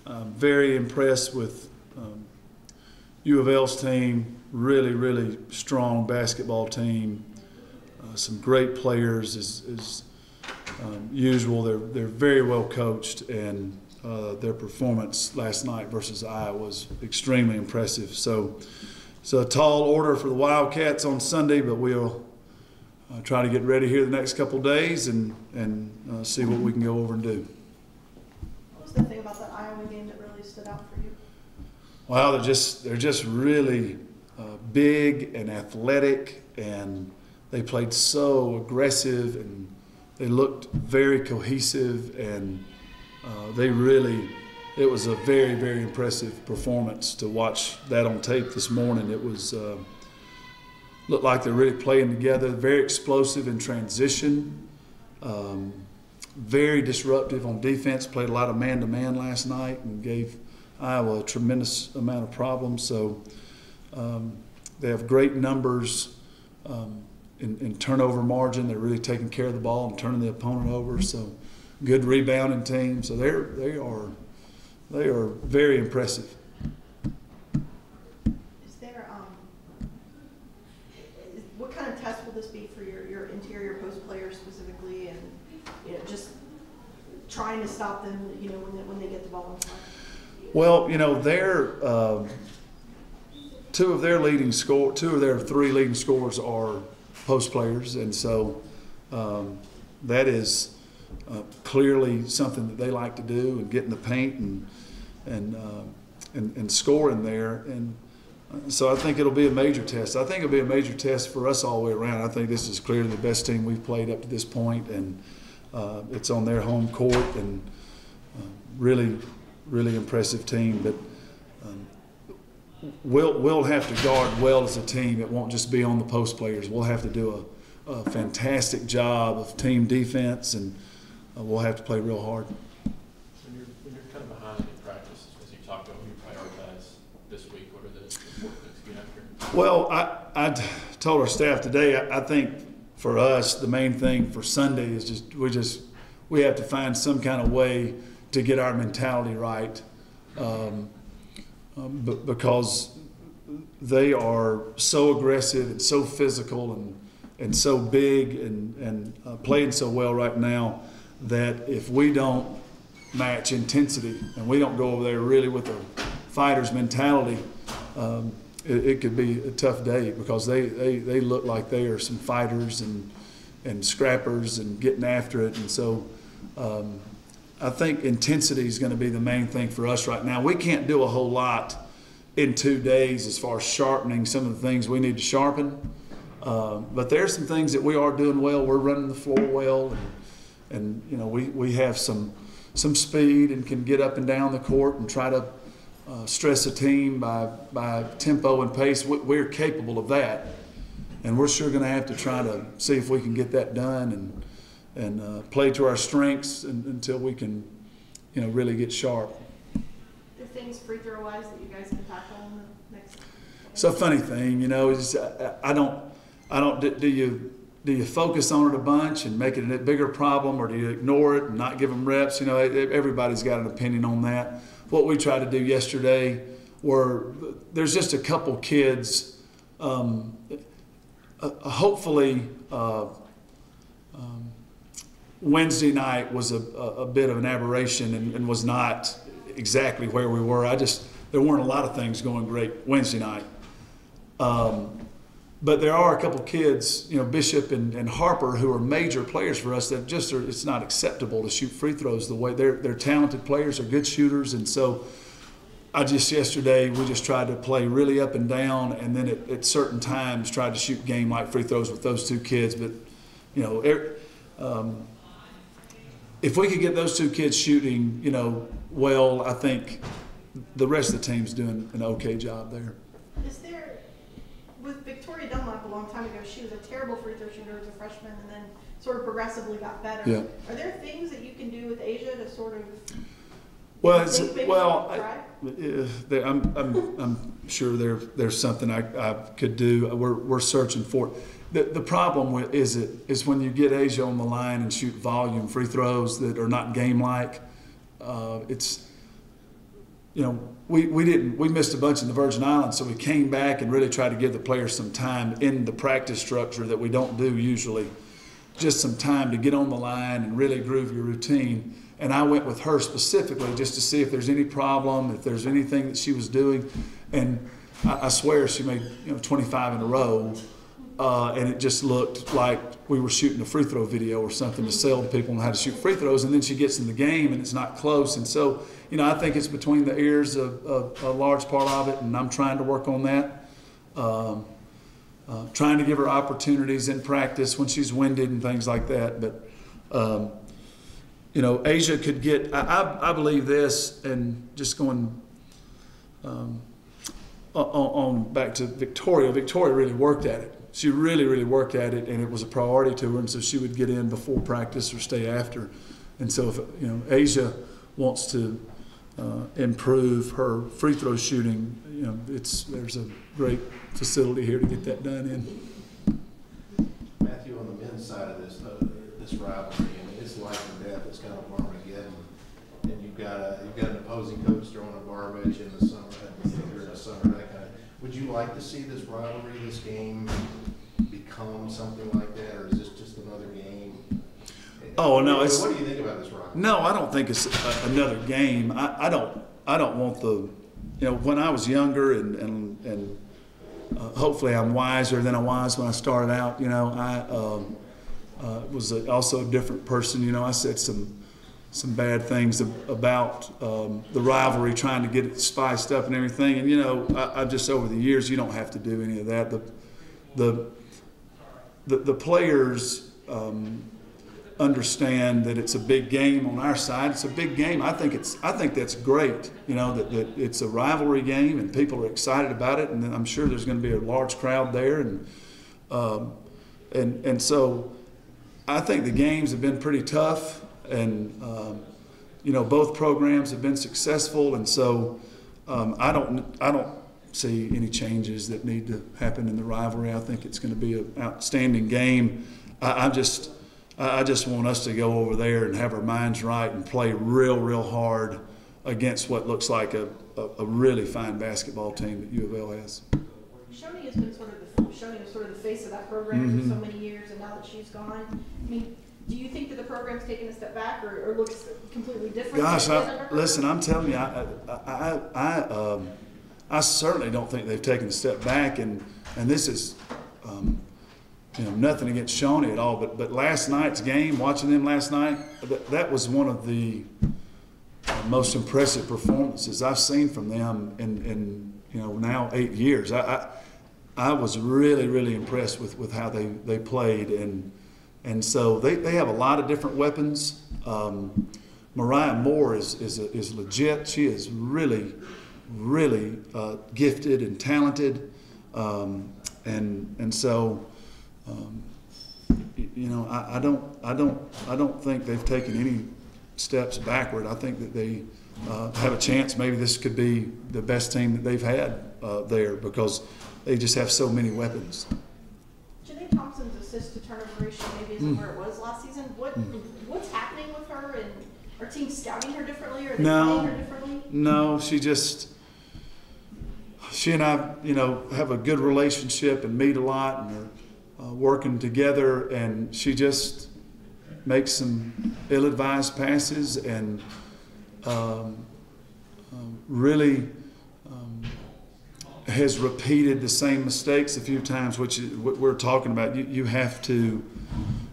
I'm very impressed with U of L's team. Really, really strong basketball team. Some great players as usual. They're very well coached, and their performance last night versus Iowa was extremely impressive. So it's a tall order for the Wildcats on Sunday, but we'll try to get ready here the next couple days and see what we can go over and do. What was the thing about that Iowa game that really stood out for you? Well, they're just really big and athletic, and they played so aggressive, and they looked very cohesive, and it was a very, very impressive performance to watch that on tape this morning. It was looked like they're really playing together, very explosive in transition, very disruptive on defense, played a lot of man-to-man last night and gave Iowa a tremendous amount of problems. So they have great numbers in turnover margin. They're really taking care of the ball and turning the opponent over. So good rebounding team. So they are very impressive. Is there what kind of test will this be for your interior post players specifically, and just trying to stop them, when they get the ball in front? Well, they're two of their three leading scorers are post players, and so that is clearly something that they like to do, and get in the paint and score in there. And so I think it'll be a major test. I think it'll be a major test for us all the way around. I think this is clearly the best team we've played up to this point, and it's on their home court, and really, really impressive team. But we'll have to guard well as a team. It won't just be on the post players. We'll have to do a fantastic job of team defense, and we'll have to play real hard. When you're kind of behind in practice, as you talk about what you prioritize this week, what are the important things to get after? Well, I told our staff today, I think for us the main thing for Sunday is we have to find some kind of way to get our mentality right, because they are so aggressive and so physical and so big and playing so well right now, that if we don't match intensity and we don't go over there really with a fighter's mentality, it could be a tough day, because they look like they are some fighters and scrappers and getting after it. And so I think intensity is going to be the main thing for us right now. We can't do a whole lot in 2 days as far as sharpening some of the things we need to sharpen. But there's some things that we are doing well. We're running the floor well, and we have some speed and can get up and down the court and try to stress a team by tempo and pace. We're capable of that, and we're sure going to have to try to see if we can get that done and play to our strengths until we can, really get sharp. Are there things free throw wise that you guys can tackle in the next? It's a funny thing, do you focus on it a bunch and make it a bigger problem, or do you ignore it and not give them reps? Everybody's got an opinion on that. What we tried to do yesterday there's just a couple kids, hopefully Wednesday night was a bit of an aberration and was not exactly where we were. There weren't a lot of things going great Wednesday night. But there are a couple kids, Bishop and Harper, who are major players for us, that it's not acceptable to shoot free throws the way they're talented players, are good shooters. And so yesterday we just tried to play really up and down, and then at certain times tried to shoot game-like free throws with those two kids. But, if we could get those two kids shooting, well, I think the rest of the team's doing an okay job there. With Victoria Dunlap a long time ago, she was a terrible free throw shooter as a freshman, and then sort of progressively got better. Yeah. Are there things that you can do with Asia to sort of? I'm sure there's something I could do. We're searching for it. The problem is when you get Asia on the line and shoot volume free throws that are not game like. we missed a bunch in the Virgin Islands, so we came back and really tried to give the players some time in the practice structure that we don't do usually. Just some time to get on the line and really groove your routine. And I went with her specifically just to see if there's any problem, if there's anything that she was doing. And I swear she made 25 in a row, and it just looked like we were shooting a free throw video or something to sell to people on how to shoot free throws. And then she gets in the game and it's not close. And so, I think it's between the ears of a large part of it, and I'm trying to work on that. Trying to give her opportunities in practice when she's winded and things like that. But, Asia could get, I believe this, and just going on back to Victoria. Victoria really worked at it. She really, really worked at it, and it was a priority to her, and so she would get in before practice or stay after. And so if, Asia wants to improve her free throw shooting, there's a great facility here to get that done in. Matthew, on the men's side of this rivalry, it's life and death. It's kind of Armageddon, and you've got an opposing coach throwing a garbage in the summer, that kind of. Would you like to see this rivalry, this game, become something like that, or is this just another game? Oh no! What do you think about this rivalry? No, I don't think it's another game. I don't want the. When I was younger and hopefully I'm wiser than I was when I started out. I was also a different person. I said some bad things about the rivalry, trying to get it spiced up and everything. And I just over the years, you don't have to do any of that. The players understand that it's a big game on our side. It's a big game. I think that's great. That it's a rivalry game and people are excited about it, and I'm sure there's going to be a large crowd there, and so I think the games have been pretty tough, and both programs have been successful, and so I don't see any changes that need to happen in the rivalry. I think it's going to be an outstanding game. I just want us to go over there and have our minds right and play real hard against what looks like a really fine basketball team that U of L has. Shoney has been sort of the face of that program for so many years, and now that she's gone, do you think that the program's taken a step back or looks completely different? Gosh, listen, I'm telling you, I certainly don't think they've taken a step back, and this is nothing against Shoney at all, but last night's game, watching them last night, that was one of the most impressive performances I've seen from them in now 8 years. I was really impressed with how they played, and so they have a lot of different weapons. Mariah Moore is legit. She is really gifted and talented, and so. I don't think they've taken any steps backward. I think that they have a chance. Maybe this could be the best team that they've had there because they just have so many weapons. Janae Thompson's assist to turnover ratio maybe isn't where it was last season. What's happening with her, and are teams scouting her differently, or are they playing her differently? No, she and I, have a good relationship and meet a lot and are working together, and she just makes some ill-advised passes and really has repeated the same mistakes a few times, which is what we're talking about. You have to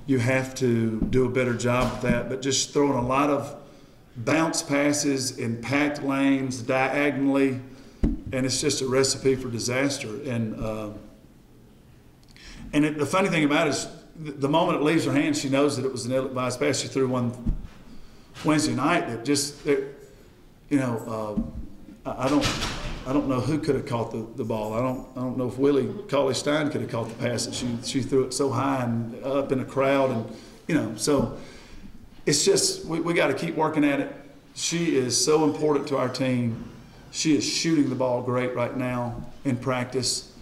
do a better job with that, but just throwing a lot of bounce passes in packed lanes diagonally, and it's just a recipe for disaster. And the funny thing about it is, the moment it leaves her hand, she knows that it was an ill-advised pass. She threw one Wednesday night that just, I don't know who could have caught the ball. I don't know if Willie Cauley-Stein could have caught the pass. That she threw it so high and up in a crowd, and so it's just we got to keep working at it. She is so important to our team. She is shooting the ball great right now in practice.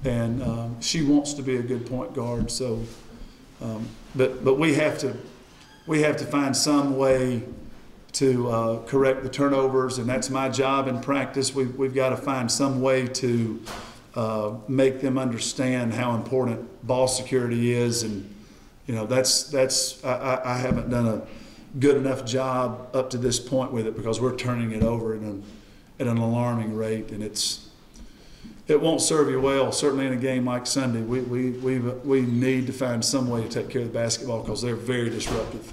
And she wants to be a good point guard. So, but we have to find some way correct the turnovers, and that's my job in practice. We've got to find some way to make them understand how important ball security is, and I haven't done a good enough job up to this point with it because we're turning it over at an alarming rate, and it won't serve you well. Certainly in a game like Sunday, we need to find some way to take care of the basketball because they're very disruptive.